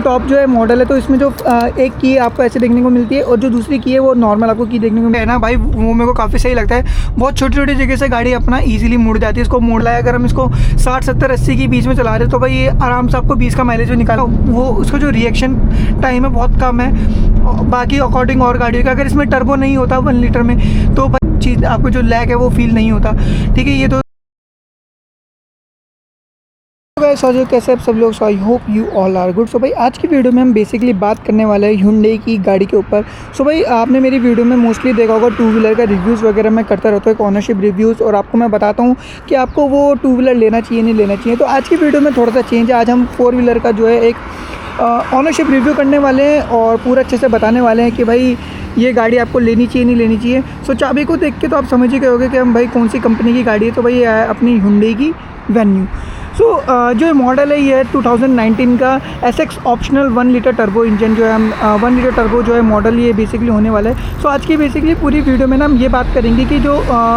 Top जो है model है, तो इसमें जो एक की आपको ऐसे देखने को मिलती है और जो दूसरी की है वो नॉर्मल आपको की देखने को मिलती है ना भाई। वो मेरे को काफ़ी सही लगता है। बहुत छोटी छोटी जगह से गाड़ी अपना इजीली मुड़ जाती है। इसको मोड़ लाया अगर हम इसको 60 70 80 के बीच में चला रहे हैं तो भाई ये आराम से आपको 20 का माइलेज में निकाला। वो उसका जो रिएक्शन टाइम है बहुत कम है बाकी अकॉर्डिंग और गाड़ियों का। अगर इसमें टर्बो नहीं होता 1 लीटर में तो चीज़ आपको जो लैग है वो फील नहीं होता। ठीक है, ये तो सो कैसे आप सब लोग। So I hope you all are good. So भाई आज की वीडियो में हम बेसिकली बात करने वाले हैं Hyundai की गाड़ी के ऊपर। सो भाई आपने मेरी वीडियो में मोस्टली देखा होगा 2 व्हीलर का रिव्यूज़ वगैरह मैं करता रहता हूँ, एक ऑनरशिप रिव्यूज़, और आपको मैं बताता हूँ कि आपको वो 2 व्हीलर लेना चाहिए नहीं लेना चाहिए। तो आज की वीडियो में थोड़ा सा चेंज है। आज हम 4 व्हीलर का जो है एक ऑनरशिप रिव्यू करने वाले हैं और पूरा अच्छे से बताने वाले हैं कि भाई ये गाड़ी आपको लेनी चाहिए नहीं लेनी चाहिए। सो चाबी को देख के तो आप समझ ही गए होंगे कि हम भाई कौन सी कंपनी की गाड़ी है। तो भाई ये है अपनी Hyundai की वेन्यू। सो जो मॉडल है ये है 2019 का SX optional 1 litre turbo engine जो है हम 1 लीटर टर्बो जो है मॉडल ये बेसिकली होने वाला है। सो आज की बेसिकली पूरी वीडियो में ना हम ये बात करेंगे कि जो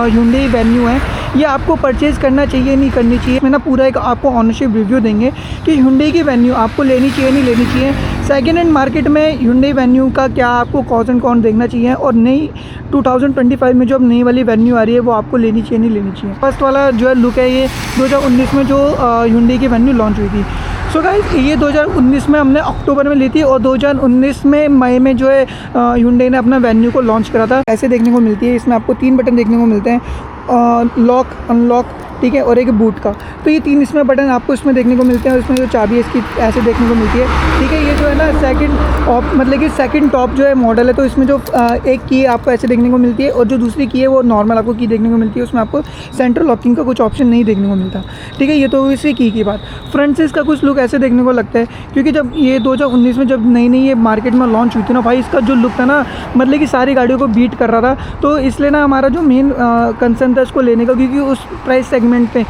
Hyundai वेन्यू है ये आपको परचेज़ करना चाहिए नहीं करनी चाहिए। मैं ना पूरा एक आपको ऑनरशिप रिव्यू देंगे कि Hyundai की वेन्यू आपको लेनी चाहिए नहीं लेनी चाहिए। सेकेंड हैंड मार्केट में Hyundai वेन्यू का क्या आपको कॉज एंड कॉन देखना चाहिए और नई 2025 में जो अब नई वाली वेन्यू आ रही है वो आपको लेनी चाहिए नहीं लेनी चाहिए। फर्स्ट वाला जो है लुक है ये 2019 में जो Hyundai की वेन्यू लॉन्च हुई थी। सो गाइस ये 2019 में हमने अक्टूबर में ली थी और 2019 में मई में जो है Hyundai ने अपना वेन्यू को लॉन्च करा था। ऐसे देखने को मिलती है। इसमें आपको 3 बटन देखने को मिलते हैं, लॉक अनलॉक, ठीक है, और एक बूट का। तो ये 3 इसमें बटन आपको इसमें देखने को मिलते हैं और इसमें जो चाबी है इसकी ऐसे देखने को मिलती है। ठीक है, ये जो है ना सेकंड टॉप जो है मॉडल है, तो इसमें जो एक की आपको ऐसे देखने को मिलती है और जो दूसरी की है वो नॉर्मल आपको की देखने को मिलती है। उसमें आपको सेंट्रल लॉकिंग का कुछ ऑप्शन नहीं देखने को मिलता। ठीक है, ये तो इसी की बात। फ्रंट से इसका कुछ लुक ऐसे देखने को लगता है क्योंकि जब ये 2019 में जब नई ये मार्केट में लॉन्च हुई थी ना भाई, इसका जो लुक था ना मतलब कि सारी गाड़ियों को बीट कर रहा था। तो इसलिए ना हमारा जो मेन कंसर्न था इसको लेने का, क्योंकि उस प्राइस सेगमेंट पे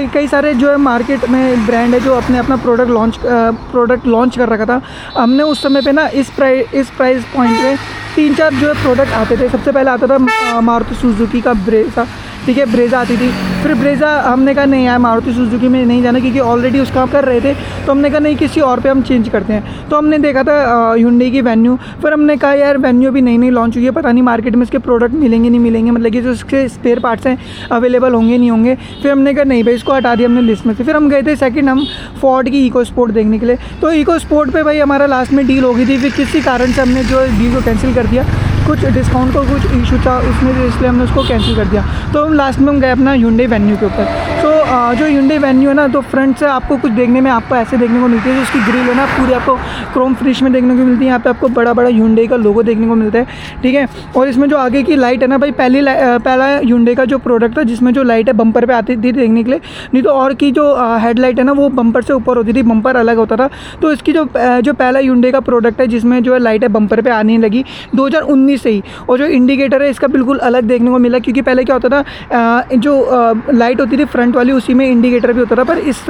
कई सारे जो है मार्केट में ब्रांड है जो अपना प्रोडक्ट लॉन्च कर रखा था। हमने उस समय पे ना इस प्राइस पॉइंट पे 3-4 जो है प्रोडक्ट आते थे। सबसे पहले आता था मारुति सुजुकी का ब्रेज़ा। ठीक है, ब्रेज़ा आती थी। फिर ब्रेज़ा हमने कहा नहीं यार मारुति सुजुकी में नहीं जाना क्योंकि ऑलरेडी उसका कर रहे थे। तो हमने कहा नहीं किसी और पे हम चेंज करते हैं। तो हमने देखा था Hyundai की वेन्यू। फिर हमने कहा यार वेन्यू भी नई लॉन्च हुई है, पता नहीं मार्केट में इसके प्रोडक्ट मिलेंगे नहीं मिलेंगे, मतलब कि जो इसके स्पेयर पार्ट्स हैं अवेलेबल होंगे नहीं होंगे। फिर हमने कहा नहीं भाई इसको हटा दिया हमने लिस्ट में से। फिर हम गए थे सेकंड हम फोर्ड की इको स्पोर्ट देखने के लिए। तो इको स्पोर्ट पे भाई हमारा लास्ट में डील हो गई थी। फिर किसी कारण से हमने जो डील को कैंसिल कर दिया, कुछ डिस्काउंट का कुछ इशू था उसमें, इसलिए हमने उसको कैंसिल कर दिया। तो हम लास्ट में हम गए अपना Hyundai वेन्यू के ऊपर। तो जो Hyundai वेन्यू है ना, तो फ्रंट से आपको कुछ देखने में आपको ऐसे देखने को मिलती है। जो उसकी ग्रिल है ना पूरी आपको क्रोम फिनिश में देखने को मिलती है। यहाँ पे आपको बड़ा Hyundai का लोगो देखने को मिलता है। ठीक है, और इसमें जो आगे की लाइट है ना भाई पहला Hyundai का जो प्रोडक्ट था जिसमें जो लाइट है बम्पर पे आती थी देखने के लिए, नहीं तो और की जो हेडलाइट है ना वो बम्पर से ऊपर होती थी, बम्पर अलग होता था। तो इसकी जो पहला Hyundai का प्रोडक्ट है जिसमें जो है लाइट है बम्पर पर आने लगी 2019 से ही। और जो इंडिकेटर है इसका बिल्कुल अलग देखने को मिला, क्योंकि पहले क्या होता था जो लाइट होती थी फ्रंट वाली उसी में इंडिकेटर भी होता था। पर उस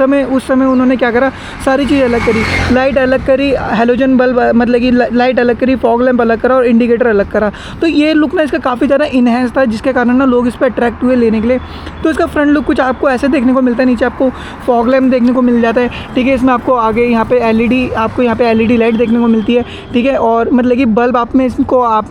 समय उन्होंने क्या करा, सारी चीज़ अलग करी, लाइट अलग करी, हेलोजन बल्ब मतलब कि लाइट अलग करी, फॉग लैंप अलग करा और इंडिकेटर अलग करा। तो ये लुक ना इसका काफ़ी ज़्यादा इन्हेंस था जिसके कारण ना लोग इस पर अट्रैक्ट हुए लेने के लिए। तो इसका फ्रंट लुक कुछ आपको ऐसे देखने को मिलता है, नीचे आपको फॉग लैंप देखने को मिल जाता है। ठीक है, इसमें आपको आगे यहाँ पे LED लाइट देखने को मिलती है। ठीक है, और मतलब कि बल्ब आप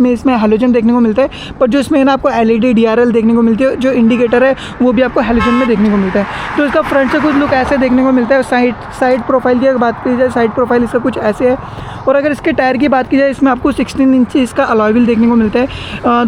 में इसमें हेलोजन देखने को मिलता है, पर जो इसमें ना आपको LED DRL देखने को मिलती है। जो इंडिकेटर है वो भी आपको हेलोजन में देखने को मिलता है। तो इसका फ्रंट से कुछ लुक ऐसे देखने को मिलता है। साइड प्रोफाइल की अगर बात की जाए, साइड प्रोफाइल इसका कुछ ऐसे है। और अगर इसके टायर की बात की जाए, इसमें आपको 16 इंच इसका अलॉय व्हील देखने को मिलता है।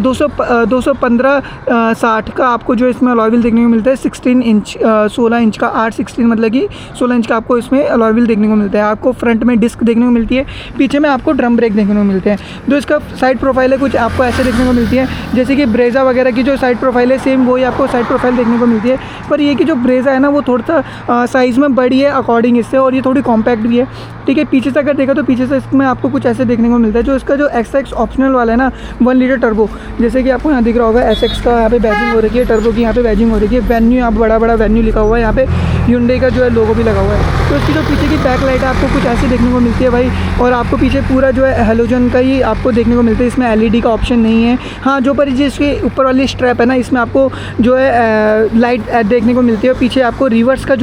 215/60 का आपको जो इसमें अलॉय व्हील देखने को मिलता है। 16 इंच का 8/16 मतलब कि 16 इंच का आपको इसमें अलॉय व्हील देखने को मिलता है। आपको फ्रंट में डिस्क देखने को मिलती है, पीछे में आपको ड्रम ब्रेक देखने को मिलते हैं। जो इसका साइड प्रोफाइल है कुछ आपको ऐसे देखने को मिलती है, जैसे कि ब्रेज़ा वगैरह की जो साइड प्रोफाइल है सेम वही आपको साइड प्रोफाइल देखने को मिलती है। पर ये कि जो ब्रेज़ा है ना वो थोड़ा सा साइज़ में बड़ी है अकॉर्डिंग इससे, और ये थोड़ी कॉम्पैक्ट भी है। ठीक है, पीछे से अगर देखा तो पीछे से इसमें आपको कुछ ऐसे देखने को मिलता है। जो इसका जो SX ऑप्शनल वाला है ना 1 लीटर टर्बो, जैसे कि आपको यहाँ दिख रहा होगा SX का यहाँ पे बैजिंग हो रही है, टर्बो की यहाँ पे बैजिंग हो रही है। वेन्यू यहाँ बड़ा वेन्यू लिखा हुआ है, यहाँ पे Hyundai का जो है लोगो भी लगा हुआ है। तो इसकी जो पीछे की बैक लाइट है आपको कुछ ऐसे देखने को मिलती है भाई, और आपको पीछे पूरा जो है हेलोजन का ही आपको देखने को मिलता है। इसमें LED का ऑप्शन नहीं है। हाँ, जो पर जिसके ऊपर वाली स्ट्रैप है ना इसमें आपको जो है लाइट देखने को मिलती है। पीछे आपको रिवर्स का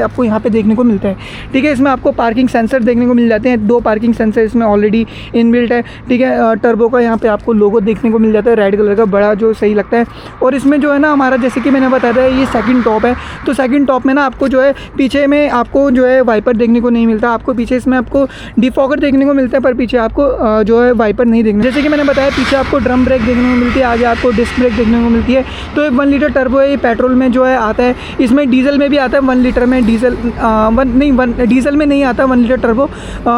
आपको यहाँ पे देखने को मिलता है। ठीक है, इसमें आपको पार्किंग सेंसर सेंसर देखने को मिल जाते हैं, 2 पार्किंग सेंसर इसमें ऑलरेडी इनबिल्ट है, ठीक है। टर्बो का यहाँ पे आपको लोगो देखने को मिल जाता है रेड कलर का, बड़ा जो सही लगता है। और इसमें जो है ना हमारा, जैसे कि मैंने बताया था, ये सेकंड टॉप है, तो सेकंड टॉप में ना आपको जो है पीछे में आपको जो है वाइपर देखने को नहीं मिलता, आपको पीछे इसमें आपको डिफॉगर देखने को मिलता है, पर पीछे आपको जो है वाइपर नहीं देखने। जैसे कि मैंने बताया पीछे आपको ड्रम ब्रेक देखने को मिलती है, आगे आपको डिस्क ब्रेक देखने को मिलती है। तो ये 1 लीटर टर्बो है, ये पेट्रोल में जो है आता है, इसमें डीजल में भी आता है 1 लीटर में, डीजल डीजल में नहीं आता 1 लीटर टर्बो,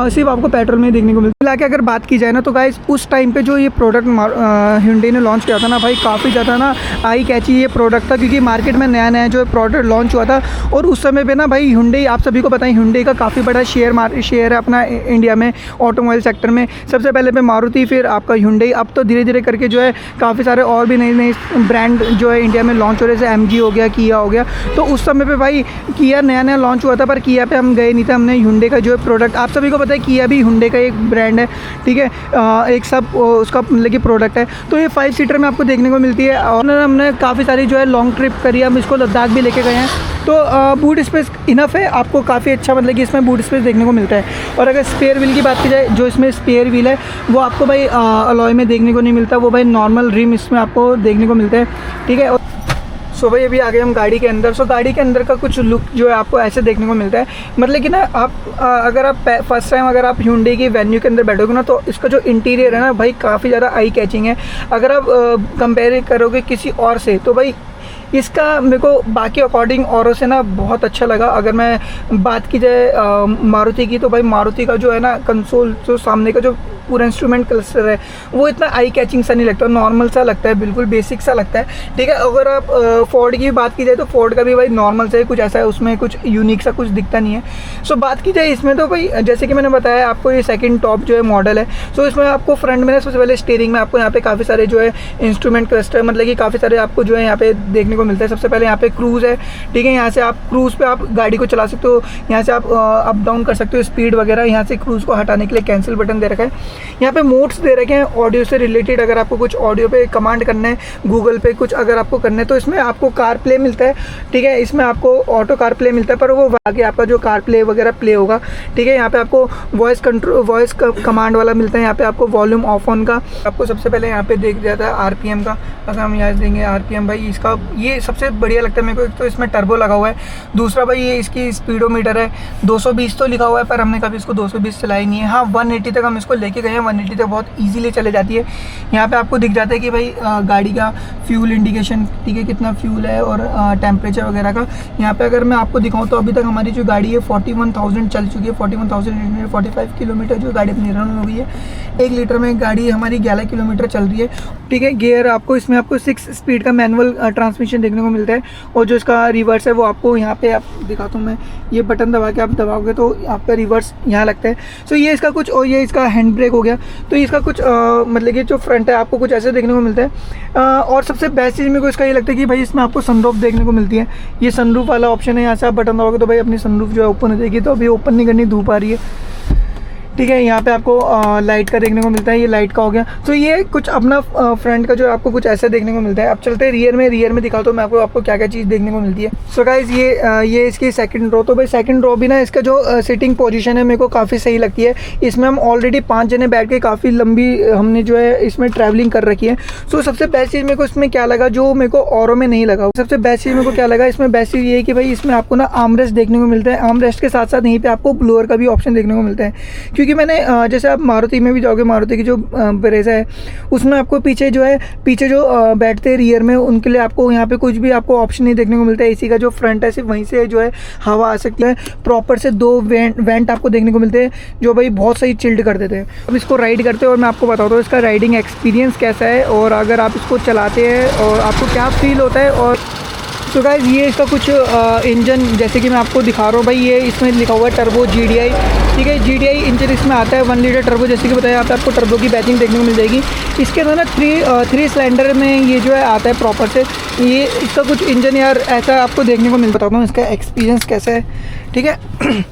सिर्फ आपको पेट्रोल में देखने को मिलता है। हालांकि अगर बात की जाए ना तो गाइस उस टाइम पे जो ये प्रोडक्ट Hyundai ने लॉन्च किया था ना भाई, काफ़ी ज़्यादा ना आई कैची ये प्रोडक्ट था, क्योंकि मार्केट में नया नया जो प्रोडक्ट लॉन्च हुआ था। और उस समय पे ना भाई Hyundai, आप सभी को पता है Hyundai का काफ़ी बड़ा शेयर है अपना इंडिया में ऑटोमोबाइल सेक्टर में। सबसे पहले पे मारुति, फिर आपका Hyundai, अब तो धीरे धीरे करके जो है काफ़ी सारे और भी नए नए ब्रांड जो है इंडिया में लॉन्च हो रहे, जैसे MG हो गया, किया हो गया। तो उस समय पे भाई किया नया नया लॉन्च हुआ था, पर किया पे हम गए नहीं थे, हमने Hyundai का जो है प्रोडक्ट, आप सभी को पता है किया भी Hyundai का एक ब्रांड है, ठीक है, एक सब उसका मतलब कि प्रोडक्ट है। तो ये 5 सीटर में आपको देखने को मिलती है। और हमने काफ़ी सारी जो है लॉन्ग ट्रिप करी, हम इसको लद्दाख भी लेके गए हैं। तो बूट स्पेस इनफ है, आपको काफ़ी अच्छा मतलब कि इसमें बूट स्पेस देखने को मिलता है। और अगर स्पेयर व्हील की बात की जाए, जो इसमें स्पेयर व्हील है वो आपको भाई अलॉय में देखने को नहीं मिलता, वो भाई नॉर्मल रिम इसमें आपको देखने को मिलता है, ठीक है। सो भाई अभी आ गए हम गाड़ी के अंदर। सो गाड़ी के अंदर का कुछ लुक जो है आपको ऐसे देखने को मिलता है, मतलब कि ना आप अगर आप फर्स्ट टाइम अगर आप Hyundai की वेन्यू के अंदर बैठोगे ना, तो इसका जो इंटीरियर है ना भाई काफ़ी ज़्यादा आई कैचिंग है। अगर आप कंपेयर करोगे किसी और से, तो भाई इसका मेरे को बाकी अकॉर्डिंग औरों से ना बहुत अच्छा लगा। अगर मैं बात की जाए मारुति की, तो भाई मारुति का जो है ना कंसोल, जो सामने का जो पूरा इंस्ट्रूमेंट क्लस्टर है, वो इतना आई कैचिंग सा नहीं लगता, नॉर्मल सा लगता है, बिल्कुल बेसिक सा लगता है, ठीक है। अगर आप फोर्ड की बात की जाए तो फोर्ड का भी भाई नॉर्मल सा है, कुछ ऐसा है, उसमें कुछ यूनिक सा कुछ दिखता नहीं है। सो बात की जाए इसमें, तो भाई जैसे कि मैंने बताया आपको ये सेकंड टॉप जो है मॉडल है। सो इसमें आपको फ्रंट में सबसे पहले स्टीयरिंग में आपको यहाँ पे काफ़ी सारे जो है इंस्ट्रूमेंट क्लस्टर, मतलब कि काफ़ी सारे आपको जो है यहाँ पे देखने को मिलता है। सबसे पहले यहाँ पे क्रूज़ है, ठीक है, यहाँ से आप क्रूज़ पे आप गाड़ी को चला सकते हो, यहाँ से आप अप डाउन कर सकते हो स्पीड वगैरह। यहाँ से क्रूज़ को हटाने के लिए कैंसिल बटन दे रखा है। यहाँ पे मोड्स दे रखे हैं ऑडियो से रिलेटेड, अगर आपको कुछ ऑडियो पे कमांड करना है, गूगल पे कुछ अगर आपको करना है, तो इसमें आपको कार प्ले मिलता है, ठीक है। इसमें आपको ऑटो कार प्ले मिलता है, पर वो आगे आपका जो कार प्ले वगैरह प्ले होगा, ठीक है। यहाँ पे आपको वॉइस कंट्रोल, वॉइस कमांड वाला मिलता है। यहाँ पे आपको वॉल्यूम ऑफ ऑन का आपको सबसे पहले यहाँ पे देख जाता है RPM का। अगर हम यहाँ देंगे RPM, भाई इसका ये सबसे बढ़िया लगता है मेरे को। एक तो इसमें टर्बो लगा हुआ है, दूसरा भाई ये इसकी स्पीडोमीटर है, 220 तो लिखा हुआ है, पर हमने कभी इसको 220 चलाई नहीं है। हाँ 180 तक हम इसको लेके गए हैं, 180 तक बहुत ईजिली चले जाती है। यहाँ पे आपको दिख जाता है कि भाई गाड़ी का फ्यूल इंडिकेशन, ठीक है, कितना फ्यूल है, और टेम्परेचर वगैरह का। यहाँ पे अगर मैं आपको दिखाऊँ तो अभी तक हमारी जो गाड़ी है 41,000 चल चुकी है, 41,845 किलोमीटर जो गाड़ी अपनी रन हो गई है। 1 लीटर में गाड़ी हमारी 11 किलोमीटर चल रही है, ठीक है। गियर आपको इसमें आपको 6 स्पीड का मैनुअल ट्रांसमिशन देखने को मिलता है, और जो इसका रिवर्स है वो आपको यहाँ पे आप दिखाता हूँ मैं, ये बटन दबा के आप दबाओगे तो आपका रिवर्स यहाँ लगता है। सो ये इसका कुछ, और ये इसका हैंड ब्रेक हो गया। तो इसका कुछ मतलब कि जो फ्रंट है आपको कुछ ऐसे देखने को मिलता है। और सबसे बेस्ट चीज़ मेरे को इसका ये लगता है कि भाई इसमें आपको सनरूफ देखने को मिलती है। ये सनरूफ वाला ऑप्शन है, यहाँ से आप बटन दबाओगे तो भाई अपनी सनरूफ जो है ओपन हो जाएगी। तो अभी ओपन नहीं करनी, धूप आ रही है, ठीक है। यहाँ पे आपको लाइट का देखने को मिलता है, ये लाइट का हो गया। तो ये कुछ अपना फ्रंट का जो आपको कुछ ऐसा देखने को मिलता है। अब चलते हैं रियर में दिखाता हूँ मैं आपको क्या क्या चीज़ देखने को मिलती है। सो गाइस ये इसकी सेकंड रो। तो भाई सेकंड रो भी ना, इसका जो सिटिंग पोजीशन है मेरे को काफ़ी सही लगती है। इसमें हम ऑलरेडी 5 जने बैठ के काफ़ी लंबी हमने जो है इसमें ट्रैवलिंग कर रखी है। सो सबसे बेस्ट चीज़ मेरे को इसमें क्या लगा, जो मेरे को औरों में नहीं लगा, सबसे बेस्ट चीज़ मेरे को क्या लगा इसमें, बेस्ट चीज़ ये है कि भाई इसमें आपको ना आर्मरेस्ट देखने को मिलता है। आर्मरेस्ट के साथ साथ यहीं पर आपको ब्लोअर का भी ऑप्शन देखने को मिलता है, क्योंकि मैंने जैसे आप मारुति में भी जाओगे, मारुति की जो ब्रेजा है उसमें आपको पीछे जो बैठते हैं रियर में, उनके लिए आपको यहाँ पे कुछ भी आपको ऑप्शन नहीं देखने को मिलता है। एसी का जो फ्रंट है सिर्फ वहीं से जो है हवा आ सकती है। प्रॉपर से 2 वेंट आपको देखने को मिलते हैं, जो भाई बहुत सही चिल्ड कर देते हैं। अब इसको राइड करते हैं और मैं आपको बताता हूँ इसका राइडिंग एक्सपीरियंस कैसा है, और अगर आप इसको चलाते हैं और आपको क्या फील होता है। और तो गाइस ये इसका कुछ इंजन जैसे कि मैं आपको दिखा रहा हूँ भाई, ये इसमें लिखा हुआ है टर्बो GDI, ठीक है। GDI इंजन इसमें आता है, 1 लीटर टर्बो, जैसे कि बताया आपको टर्बो की बैचिंग देखने को मिल जाएगी। इसके अंदर ना 3 सिलेंडर में ये जो है आता है प्रॉपर से। ये इसका कुछ इंजन यार ऐसा आपको देखने को मिल, बताता हूँ इसका एक्सपीरियंस कैसा है, ठीक है।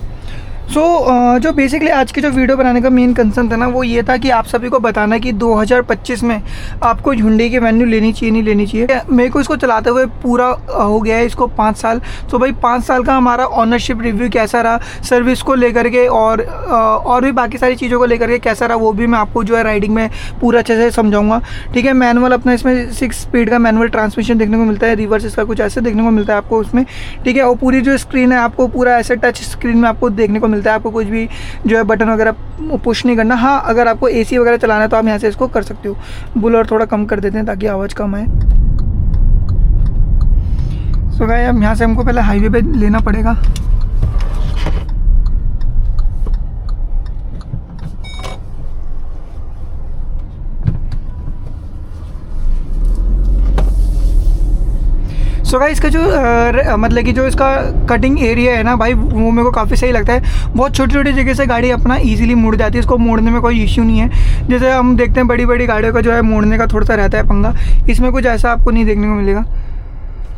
जो बेसिकली आज की जो वीडियो बनाने का मेन कंसर्न था ना, वो ये था कि आप सभी को बताना कि 2025 में आपको Hyundai की वेन्यू लेनी चाहिए नहीं लेनी चाहिए। मेरे को इसको चलाते हुए पूरा हो गया है इसको 5 साल। तो भाई 5 साल का हमारा ऑनरशिप रिव्यू कैसा रहा, सर्विस को लेकर के और भी बाकी सारी चीज़ों को लेकर के कैसा रहा, वो भी मैं आपको जो है राइडिंग में पूरा अच्छे से समझाऊंगा। ठीक है, मैनुअल अपना इसमें 6 स्पीड का मैनुअल ट्रांसमिशन देखने को मिलता है, रिवर्स इसका कुछ ऐसे देखने को मिलता है आपको उसमें। ठीक है, और पूरी जो स्क्रीन है आपको पूरा ऐसे टच स्क्रीन में आपको देखने को मिलता है। आपको कुछ भी जो है बटन वगैरह पुश नहीं करना। हाँ, अगर आपको एसी वगैरह चलाना है तो आप यहाँ से इसको कर सकते हो। ब्लोअर थोड़ा कम कर देते हैं ताकि आवाज़ कम आए। सो गाइस, अब यहाँ से हमको पहले हाईवे पे लेना पड़ेगा। सो गाइस, इसका जो मतलब कि जो इसका कटिंग एरिया है ना भाई, वो मेरे को काफ़ी सही लगता है। बहुत छोटी छोटी जगह से गाड़ी अपना इजीली मुड़ जाती है, इसको मोड़ने में कोई इश्यू नहीं है। जैसे हम देखते हैं बड़ी बड़ी गाड़ियों का जो है मोड़ने का थोड़ा सा रहता है पंगा, इसमें कुछ ऐसा आपको नहीं देखने को मिलेगा।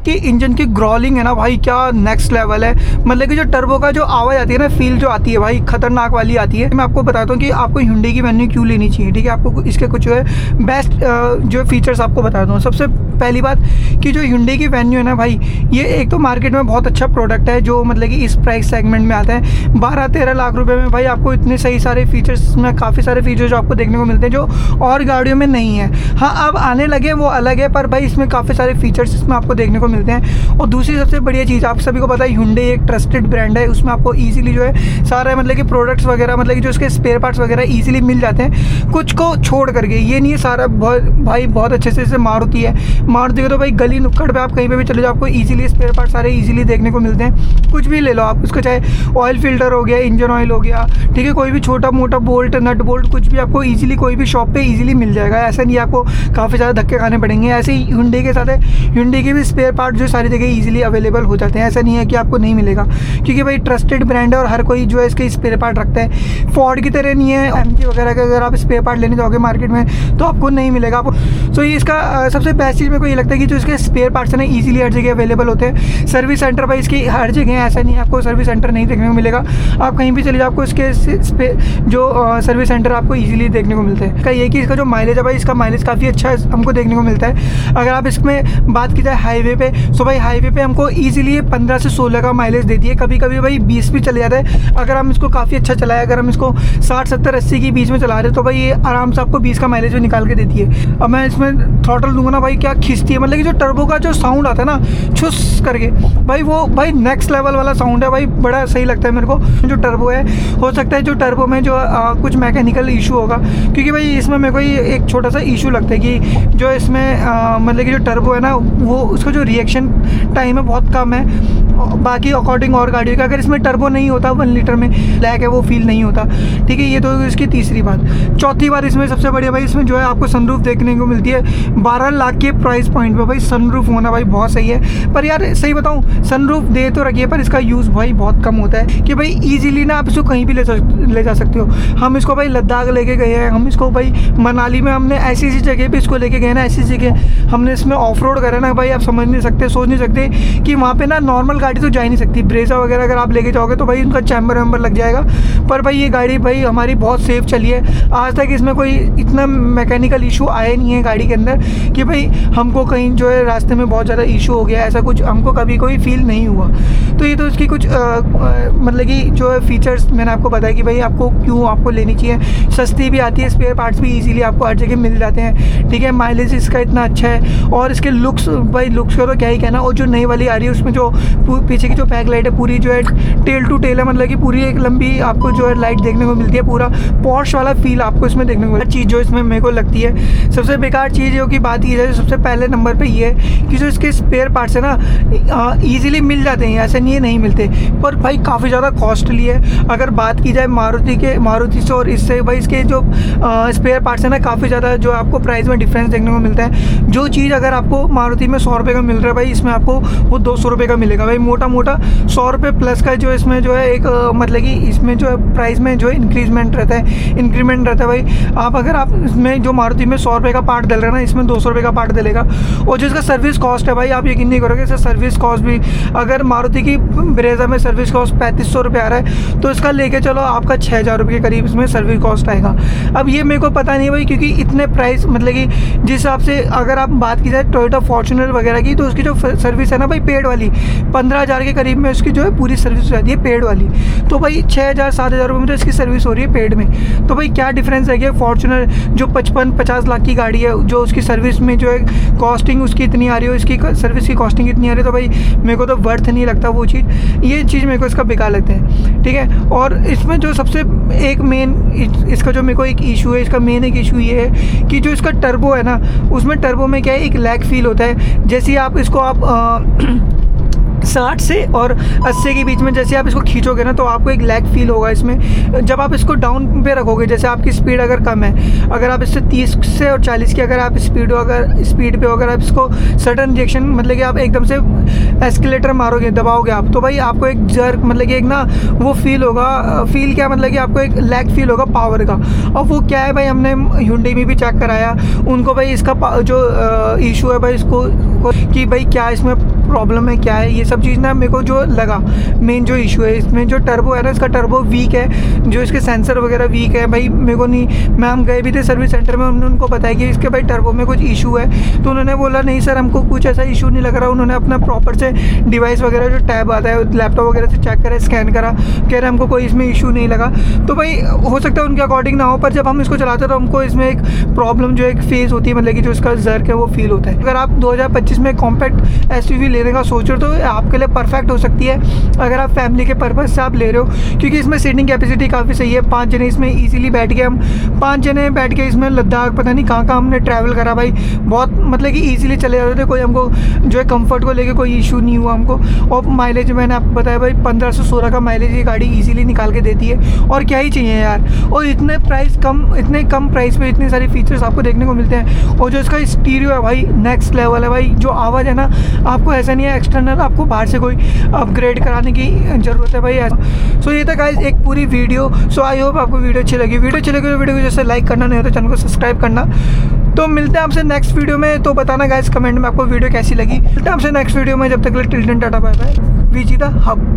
कि इंजन की ग्रॉलिंग है ना भाई, क्या नेक्स्ट लेवल है। मतलब कि जो टर्बो का जो आवाज़ आती है ना, फील जो आती है भाई, खतरनाक वाली आती है। मैं आपको बताता हूँ कि आपको Hyundai की वेन्यू क्यों लेनी चाहिए। ठीक है, आपको इसके कुछ जो है बेस्ट जो फीचर्स आपको बताता हूँ। सबसे पहली बात कि जो Hyundai की वेन्यू है ना भाई, ये एक तो मार्केट में बहुत अच्छा प्रोडक्ट है, जो मतलब कि इस प्राइस सेगमेंट में आता है। 12-13 लाख रुपए में भाई आपको इतने सही सारे फीचर्स में काफ़ी सारे फीचर्स जो आपको देखने को मिलते हैं, जो और गाड़ियों में नहीं है। हाँ, अब आने लगे वो अलग है, पर भाई इसमें काफ़ी सारे फीचर्स इसमें आपको देखने को मिलते हैं। और दूसरी सबसे बढ़िया चीज़, आप सभी को पता है Hyundai एक ट्रस्टेड ब्रांड है। उसमें आपको ईजिली जो है सारा मतलब कि प्रोडक्ट्स वगैरह, मतलब कि जो इसके स्पेयर पार्ट्स वगैरह ईजिली मिल जाते हैं, कुछ को छोड़ करके। ये नहीं है सारा बहुत अच्छे से जैसे मारुति है। मारुति के तो भाई गली नुक्कड़ पे आप कहीं पे भी चले जाओ, आपको ईजिली स्पेयर पार्ट सारे ईजिली देखने को मिलते हैं। कुछ भी ले लो आप, उसका चाहे ऑयल फिल्टर हो गया, इंजन ऑयल हो गया, ठीक है, कोई भी छोटा मोटा बोल्ट नट बोल्ट कुछ भी आपको ईजिली कोई भी शॉप पे ईजिली मिल जाएगा। ऐसा नहीं आपको काफ़ी ज़्यादा धक्के खाने पड़ेंगे। ऐसे ही Hyundai के साथ है, Hyundai के भी स्पेयर पार्ट जो सारी जगह ईजिली अवेलेबल हो जाते हैं। ऐसा नहीं है कि आपको नहीं मिलेगा, क्योंकि भाई ट्रस्टेड ब्रांड है और हर कोई जो है इसके स्पेयर पार्ट रखता है। फोर्ड की तरह नहीं है, MG वगैरह का अगर आप स्पेयर पार्ट लेने जाओगे मार्केट में तो आपको नहीं मिलेगा आपको। तो ये इसका सबसे बेस्ट चीज़ मेरे को ये लगता है कि जो इसके स्पेयर पार्ट्स हैं ना ईजिली हर जगह अवेलेबल होते हैं। सर्विस सेंटर भाई इसकी हर जगह है, ऐसा नहीं है आपको सर्विस सेंटर नहीं देखने को मिलेगा। आप कहीं भी चले जाओ, आपको इसके जो सर्विस सेंटर आपको ईजिली देखने को मिलते हैं। ये कि इसका जो माइलेज है भाई, इसका माइलेज काफ़ी अच्छा हमको देखने को मिलता है। अगर आप इसमें बात की जाए हाईवे पे, तो भाई हाईवे पे हमको ईजिली 15 से 16 का माइलेज देती है। कभी कभी भाई 20 भी चले जाता है अगर हम इसको काफ़ी अच्छा चलाए। अगर हम इसको 60, 70, 80 के बीच में चला रहे हैं तो भाई ये आराम से आपको 20 का माइलेज भी निकाल के देती है। अब मैं इसमें थ्रॉटल दूंगा ना भाई, क्या खींचती है। मतलब कि जो टर्बो का जो साउंड आता है ना छुस करके भाई, वो भाई नेक्स्ट लेवल वाला साउंड है भाई, बड़ा सही लगता है मेरे को। जो टर्बो है, हो सकता है जो टर्बो में जो कुछ मैकेनिकल इशू होगा, क्योंकि भाई इसमें मेरे को ये एक छोटा सा इशू लगता है कि जो इसमें मतलब कि जो टर्बो है ना, वो उसका जो रिएक्शन टाइम है बहुत कम है। बाकी अकॉर्डिंग और गाड़ियों का, अगर इसमें टर्बो नहीं होता 1 लीटर में लैग है वो फील नहीं होता। ठीक है, ये तो इसकी तीसरी बात। चौथी बात इसमें सबसे बढ़िया भाई, इसमें जो है आपको सनरूफ देखने को मिलती है। 12 लाख के प्राइस पॉइंट पे भाई सनरूफ होना भाई बहुत सही है। पर यार सही बताऊं, सनरूफ दे तो रखिए पर इसका यूज़ भाई बहुत कम होता है कि भाई ईजिली ना आप इसको कहीं भी ले जा सकते हो। हम इसको भाई लद्दाख लेके गए हैं, हम इसको भाई मनाली में हमने ऐसी जगह पे इसको लेके गए ना, ऐसी जगह हमने इसमें ऑफ रोड करा ना भाई, आप समझ नहीं सकते, सोच नहीं सकते कि वहाँ पे ना नॉर्मल गाड़ी तो जा ही नहीं सकती। ब्रेजा वगैरह अगर आप लेके जाओगे तो भाई उनका चैम्बर वैम्बर लग जाएगा। पर भाई ये गाड़ी भाई हमारी बहुत सेफ चली है। आज तक इसमें कोई इतना मैकेनिकल इशू आया नहीं है गाड़ी के अंदर कि भाई हमको कहीं जो है रास्ते में बहुत ज़्यादा इशू हो गया, ऐसा कुछ हमको कभी कोई फील नहीं हुआ। तो ये तो इसकी कुछ मतलब कि जो है फीचर्स मैंने आपको बताया कि भाई आपको क्यों आपको लेनी चाहिए। सस्ती भी आती है, स्पेयर पार्ट्स भी ईजिली आपको हर जगह मिल जाते हैं। ठीक है, माइलेज इसका इतना अच्छा है और इसके लुक्स भाई, लुक्स का तो क्या ही कहना। और जो नई वाली आ रही है उसमें जो पीछे की जो बैक लाइट है पूरी जो है टेल टू टेल है, मतलब कि पूरी एक लंबी आपको जो है लाइट देखने को मिलती है। पूरा पॉश वाला फील आपको इसमें देखने को मिलता है। चीज़ जो इसमें मेरे को लगती है सबसे बेकार चीज़ जो की बात की जाए, सबसे पहले नंबर पे ये है कि जो इसके स्पेयर पार्ट्स है ना ईजिली मिल जाते हैं, ऐसा नहीं है नहीं मिलते, पर भाई काफ़ी ज़्यादा कॉस्टली है। अगर बात की जाए मारुति से और इससे भाई इसके जो स्पेयर पार्ट्स है ना, काफ़ी ज़्यादा जो आपको प्राइस में डिफरेंस देखने को मिलता है। जो चीज़ अगर आपको मारुति में 100 रुपये का मिल रहा है भाई, इसमें आपको वो 200 रुपये का मिलेगा भाई। मोटा मोटा 100 रुपये प्लस का जो इसमें जो है एक मतलब कि इसमें जो है प्राइस में जो है इंक्रीमेंट रहता है भाई। आप अगर आप इसमें जो मारुति में 100 रुपये का पार्ट डल रहा है ना, इसमें 200 रुपये का पार्ट डलेगा। और जिसका सर्विस कॉस्ट है भाई, आप यकीन नहीं करोगे, इसका सर्विस कॉस्ट भी अगर मारुति की ब्रेजा में सर्विस कॉस्ट 3500 रुपये आ रहा है, तो इसका लेके चलो आपका 6000 रुपये के करीब इसमें सर्विस कॉस्ट आएगा। अब ये मेरे को पता नहीं भाई, क्योंकि इतने प्राइस मतलब कि जिस हिसाब से अगर आप बात की जाए टोयोटा फॉर्च्यूनर वगैरह की, तो उसकी जो सर्विस है ना भाई पेड वाली, 15,000 के करीब में उसकी जो है पूरी सर्विस हो जाती है पेड वाली। तो भाई 6,000-7,000 रुपये में तो इसकी सर्विस हो रही है पेड में। तो भाई क्या डिफरेंस है कि फॉर्च्यूनर जो 55-50 लाख की गाड़ी है, जो उसकी सर्विस में जो है कॉस्टिंग उसकी इतनी आ रही है, उसकी सर्विस की कॉस्टिंग इतनी आ रही है, तो भाई मेरे को तो वर्थ नहीं लगता वो चीज़। ये चीज़ मेरे को इसका बेकार लगता है, ठीक है। और इसमें जो सबसे एक मेन इसका जो मेरे को एक इशू है, इसका मेन एक इशू ये है कि जो इसका टर्बो है ना, उसमें टर्बो में क्या है, एक लैग फील होता है। जैसे आप इसको 60 से और 80 के बीच में जैसे आप इसको खींचोगे ना, तो आपको एक लैग फील होगा इसमें। जब आप इसको डाउन पे रखोगे, जैसे आपकी स्पीड अगर कम है, अगर आप इससे 30 से और 40 की अगर आप स्पीड पे अगर आप इसको सडन रिएक्शन मतलब कि आप एकदम से एस्केलेटर मारोगे, दबाओगे आप, तो भाई आपको एक जर्क मतलब कि एक ना वो फील होगा। फील क्या मतलब कि आपको एक लैग फील होगा पावर का। और वो क्या है भाई, हमने Hyundai में भी चेक कराया उनको भाई, इसका जो इशू है भाई इसको कि भाई क्या इसमें प्रॉब्लम है, क्या है ये सब चीज़ ना। मेरे को जो लगा मेन जो इशू है इसमें जो टर्बो है ना, इसका टर्बो वीक है, जो इसके सेंसर वगैरह वीक है भाई। मेरे को नहीं, मैं हम गए भी थे सर्विस सेंटर में, उन्होंने उनको बताया कि इसके भाई टर्बो में कुछ इशू है, तो उन्होंने बोला नहीं सर हमको कुछ ऐसा इशू नहीं लग रहा। उन्होंने अपना प्रॉपर से डिवाइस वगैरह जो टैब आता है लैपटॉप वगैरह से चेक करा, स्कैन करा, कह रहे हमको कोई इसमें इशू नहीं लगा। तो भाई हो सकता है उनके अकॉर्डिंग ना हो, पर जब हम इसको चलाते हैं तो हमको इसमें एक प्रॉब्लम जो एक फेस होती है, मतलब कि जो इसका जर्क है वो फील होता है। अगर आप 2025 में कॉम्पैक्ट SUV लेने का सोच रहे हो तो आपके लिए परफेक्ट हो सकती है, अगर आप फैमिली के पर्पज़ से आप ले रहे हो, क्योंकि इसमें सीटिंग कैपेसिटी काफ़ी सही है। 5 जने इसमें इजीली बैठ के, हम 5 जने बैठ के इसमें लद्दाख पता नहीं कहाँ हमने ट्रैवल करा भाई, बहुत मतलब कि ईजिली चले जाते थे। कोई हमको जो है कंफर्ट को लेके कोई इशू नहीं हुआ हमको। और माइलेज मैंने आपको बताया भाई 15 से 16 का माइलेज ये गाड़ी ईजिली निकाल के देती है, और क्या ही चाहिए यार। और इतने कम प्राइस पे इतने सारे फीचर्स आपको देखने को मिलते हैं। और जो इसका स्टीरियो है भाई नेक्स्ट लेवल है भाई, जो आवाज़ है ना, आपको ऐसा नहीं है एक्सटर्नल आपको बाहर से कोई अपग्रेड कराने की ज़रूरत है भाई ऐसा। सो ये था गाइस एक पूरी वीडियो। सो आई होप आपको वीडियो अच्छी लगी तो वीडियो को जैसे लाइक करना, नहीं हो तो चैनल को सब्सक्राइब करना। तो मिलते हैं आपसे नेक्स्ट वीडियो में। तो बताना गाइस कमेंट में आपको वीडियो कैसी लगी। मिलते हैं आपसे नेक्स्ट वीडियो में, जब तक के लिए till then tata bye bye. V G the hub.